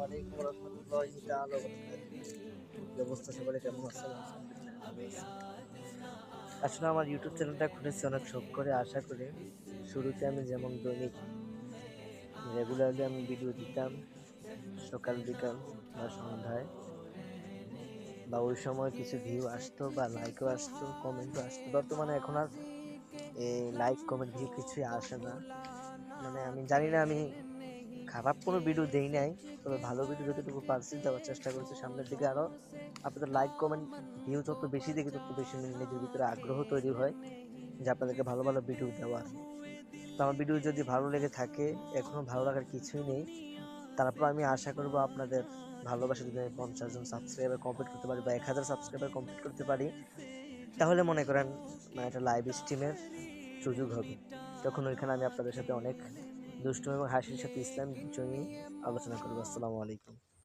আলাইকুম ওয়া রাহমাতুল্লাহি তাআলা ওয়া বারাকাতুহু। কি অবস্থা সবার কেমন আছেন? আলহামদুলিল্লাহ ভালো আছি। আসলে আমার ইউটিউব চ্যানেলটা খুলেছি অনেক শখ করে আশা করে। শুরুতে আমি যেমন দৈনিক রেগুলারলি আমি ভিডিও দিতাম সকাল বিকাল বা সন্ধ্যায়, বা ওই সময় কিছু ভিউ আসতো বা লাইকও আসতো, কমেন্টও আসতো। বর্তমানে এখন আর এই লাইক কমেন্ট ভিউ কিছুই আসে না। মানে আমি জানি না, আমি খারাপ কোনো ভিডিও দেই নাই, তবে ভালো ভিডিও যতটুকু পারছি দেওয়ার চেষ্টা করেছি। সামনের দিকে আরো আপনাদের লাইক কমেন্ট ভিউ যত বেশি দেখি তত বেশি নিজের ভিতরে আগ্রহ তৈরি হয় যে আপনাদেরকে ভালো ভালো ভিডিও দেওয়ার। তো আমার ভিডিও যদি ভালো লেগে থাকে, এখনো ভালো লাগার কিছুই নেই, তারপর আমি আশা করব আপনাদের ভালোবাসা যদি আমি 50 জন সাবস্ক্রাইবার কমপ্লিট করতে পারি বা 1000 সাবস্ক্রাইবার কমপ্লিট করতে পারি, তাহলে মনে করেন মানে একটা লাইভ স্ট্রিমের সুযোগ হবে। তখন ওইখানে আমি আপনাদের সাথে অনেক দুষ্টু এবং হাসির সাথে ইসলাম বিষয় নিয়ে আলোচনা করবো। আসসালামু আলাইকুম।